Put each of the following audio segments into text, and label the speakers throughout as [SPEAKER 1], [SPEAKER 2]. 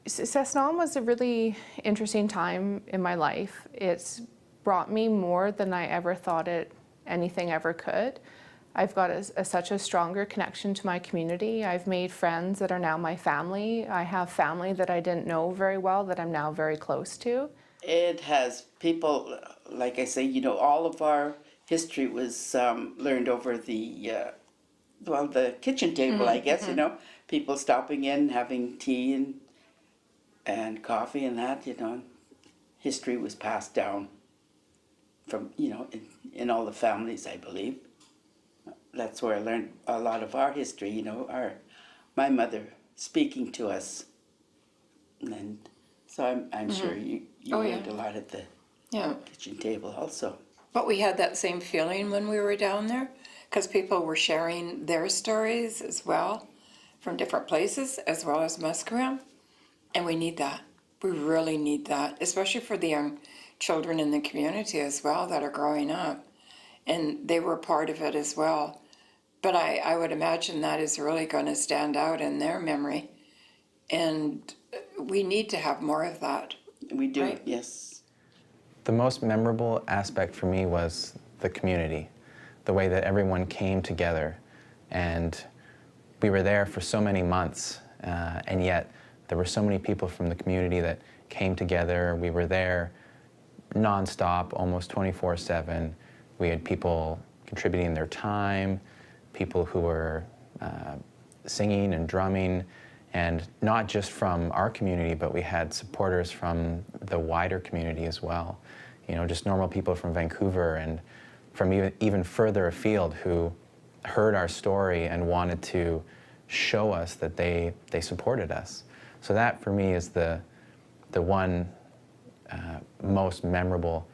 [SPEAKER 1] Əsnaʔəm was a really interesting time in my life. It's brought me more than I ever thought anything ever could. I've got such a stronger connection to my community. I've made friends that are now my family. I have family that I didn't know very well that I'm now very close to.
[SPEAKER 2] It has people, like I say, all of our history was learned over the kitchen table, I guess, people stopping in, having tea and coffee and that, history was passed down from, in all the families, I believe. That's where I learned a lot of our history, my mother speaking to us. And so I'm sure you learned a lot at the kitchen table also.
[SPEAKER 3] But we had that same feeling when we were down there, because people were sharing their stories as well from different places, as well as Musqueam. And we need that. We really need that, especially for the young children in the community as well that are growing up. And they were part of it as well. But I would imagine that is really going to stand out in their memory. And we need to have more of that.
[SPEAKER 2] We do,
[SPEAKER 3] right?
[SPEAKER 2] Yes.
[SPEAKER 4] The most memorable aspect for me was the community, the way that everyone came together. And we were there for so many months, and yet there were so many people from the community that came together. We were there nonstop, almost 24/7. We had people contributing their time, people who were singing and drumming, and not just from our community, but we had supporters from the wider community as well. Just normal people from Vancouver and from even further afield who heard our story and wanted to show us that they supported us. So that for me is the one most memorable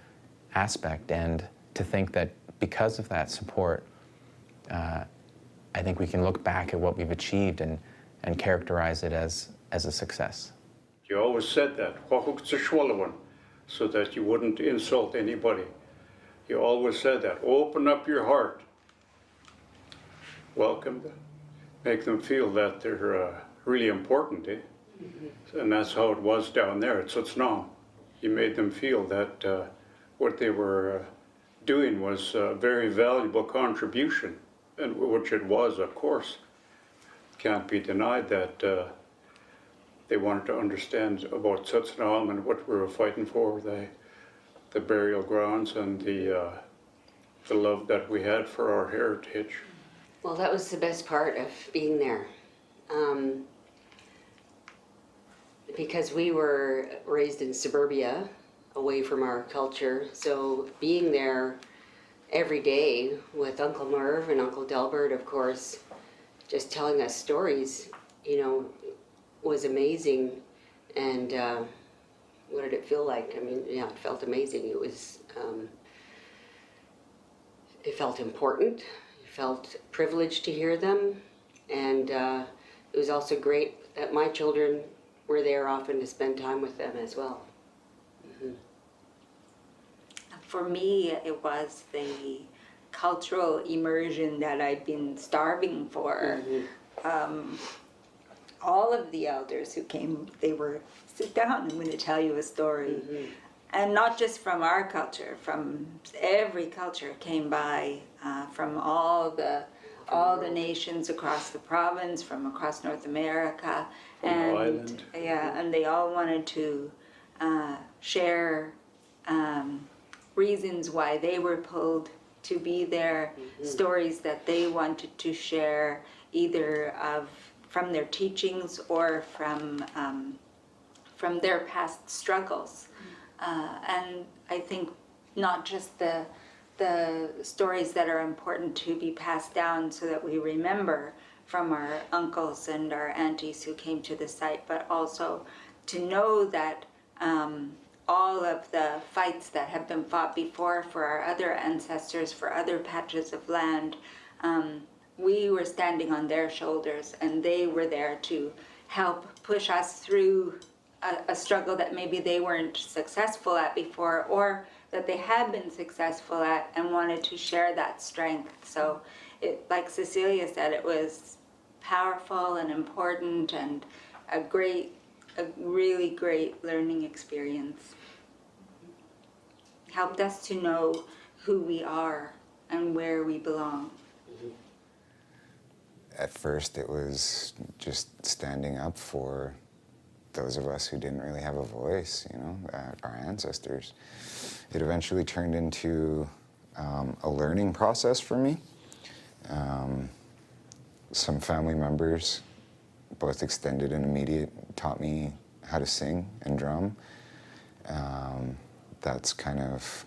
[SPEAKER 4] aspect, and to think that because of that support, I think we can look back at what we've achieved and characterize it as a success.
[SPEAKER 5] You always said that, so that you wouldn't insult anybody. You always said that, open up your heart. Welcome them. Make them feel that they're really important, eh? Mm-hmm. And that's how it was down there at əsnaʔəm. You made them feel that what they were doing was a very valuable contribution, and which it was, of course. Can't be denied that they wanted to understand about əsnaʔəm and what we were fighting for, the burial grounds and the love that we had for our heritage.
[SPEAKER 6] Well, that was the best part of being there. Because we were raised in suburbia, away from our culture, so being there every day with Uncle Merv and Uncle Delbert, of course, just telling us stories, was amazing. And what did it feel like? I mean, yeah, it felt amazing. It was, it felt important. It felt privileged to hear them. And it was also great that my children were there often to spend time with them as well. Mm-hmm.
[SPEAKER 7] For me, it was the cultural immersion that I've been starving for. Mm-hmm. All of the elders who came, they were, sit down, I'm going to tell you a story. Mm-hmm. And not just from our culture, from every culture came by, from all the nations across the province, from across North America, and yeah, and they all wanted to share reasons why they were pulled to be there, mm-hmm. stories that they wanted to share, either from their teachings or from their past struggles. And I think not just the stories that are important to be passed down so that we remember from our uncles and our aunties who came to the site, but also to know that all of the fights that have been fought before for our other ancestors, for other patches of land, we were standing on their shoulders, and they were there to help push us through a struggle that maybe they weren't successful at before, or that they had been successful at and wanted to share that strength. So, like Cecilia said, it was powerful and important and a great a really great learning experience. Helped us to know who we are and where we belong.
[SPEAKER 8] At first, it was just standing up for those of us who didn't really have a voice, you know, our ancestors. It eventually turned into a learning process for me. Some family members, both extended and immediate, taught me how to sing and drum. That's kind of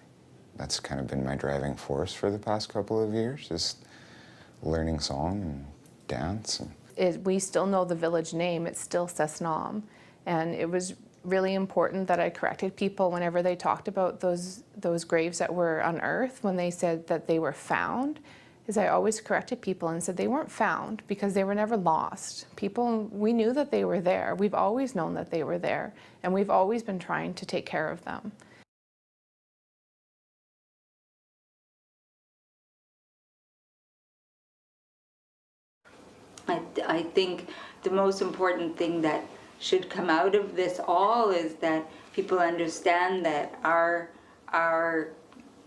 [SPEAKER 8] been my driving force for the past couple of years, just learning song and dance.
[SPEAKER 1] We still know the village name, it's still əsnaʔəm. And it was really important that I corrected people whenever they talked about those graves that were unearthed, when they said that they were found, is I always corrected people and said they weren't found because they were never lost. People, we knew that they were there. We've always known that they were there, and we've always been trying to take care of them.
[SPEAKER 7] I think the most important thing that should come out of this all is that people understand that our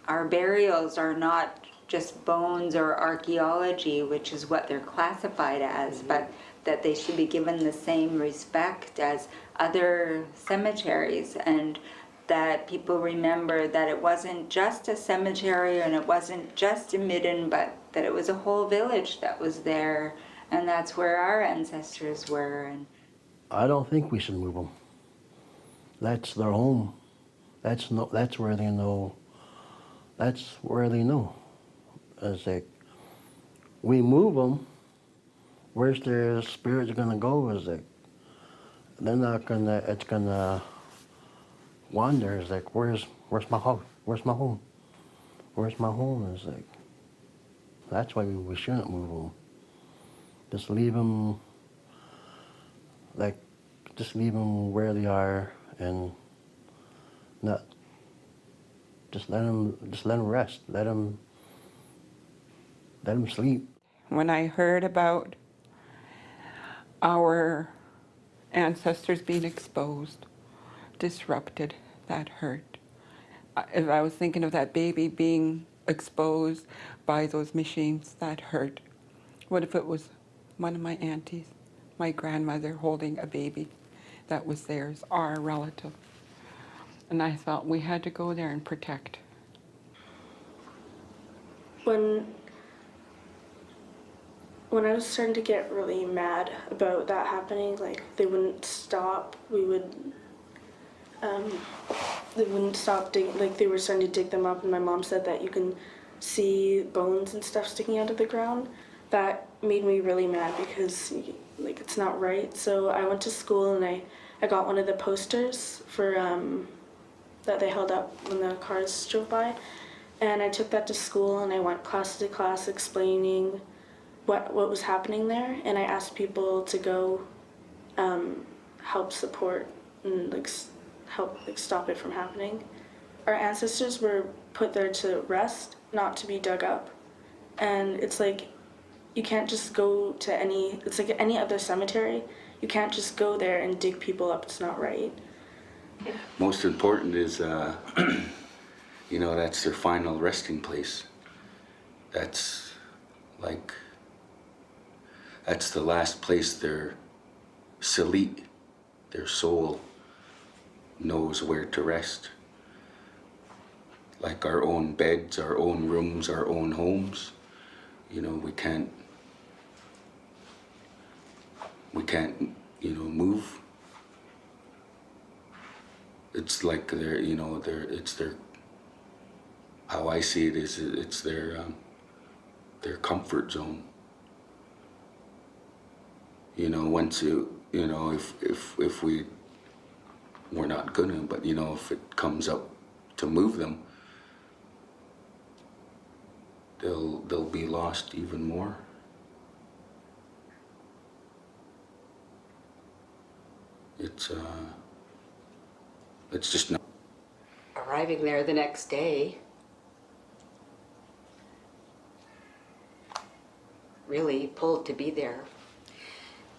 [SPEAKER 7] burials are not just bones or archaeology, which is what they're classified as, but that they should be given the same respect as other cemeteries, and that people remember that it wasn't just a cemetery and it wasn't just a midden, but that it was a whole village that was there, and that's where our ancestors were. And
[SPEAKER 9] I don't think we should move them. That's their home. That's where they know. That's where they know. It's like, we move them, where's their spirit's gonna go? Is like, they're not gonna, it's gonna wander. It's like, where's my house? Where's my home? Where's my home? It's like, that's why we shouldn't move them. Just leave them, like, just leave them where they are, and not, just let them rest. Let them sleep.
[SPEAKER 10] When I heard about our ancestors being exposed, disrupted, that hurt. If I was thinking of that baby being exposed by those machines, that hurt. What if it was one of my aunties, my grandmother, holding a baby that was theirs, our relative? And I thought we had to go there and protect.
[SPEAKER 11] When I was starting to get really mad about that happening, like they wouldn't stop, they wouldn't stop digging, like they were starting to dig them up, and my mom said that you can see bones and stuff sticking out of the ground. That made me really mad because like it's not right. So I went to school and I got one of the posters for that they held up when the cars drove by, and I took that to school and I went class to class explaining what was happening there, and I asked people to go help support and help stop it from happening. Our ancestors were put there to rest, not to be dug up, and it's like you can't just go to it's like any other cemetery. You can't just go there and dig people up. It's not right.
[SPEAKER 12] Most important is, you know, that's their final resting place. That's like, that's the last place their salit, their soul, knows where to rest. Like our own beds, our own rooms, our own homes. You know, we can't, you know, move. It's like their, you know, it's their, how I see it is, it's their comfort zone. You know, once you know, if we're not gonna, but you know, if it comes up to move them, they'll be lost even more. It's just not.
[SPEAKER 6] Arriving there the next day, really pulled to be there.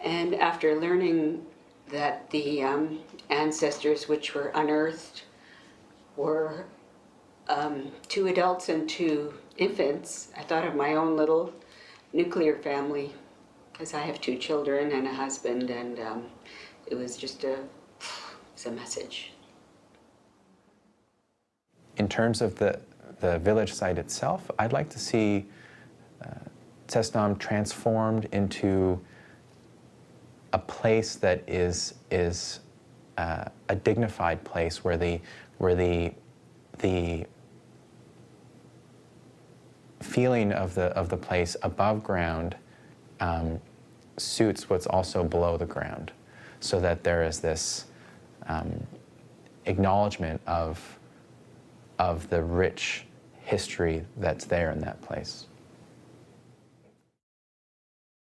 [SPEAKER 6] And after learning that the ancestors which were unearthed were 2 adults and 2 infants. I thought of my own little nuclear family, because I have 2 children and a husband, and it was just it's a message.
[SPEAKER 4] In terms of the village site itself, I'd like to see əsnaʔəm transformed into a place that is a dignified place where the feeling of the place above ground suits what's also below the ground, so that there is this acknowledgement of the rich history that's there in that place.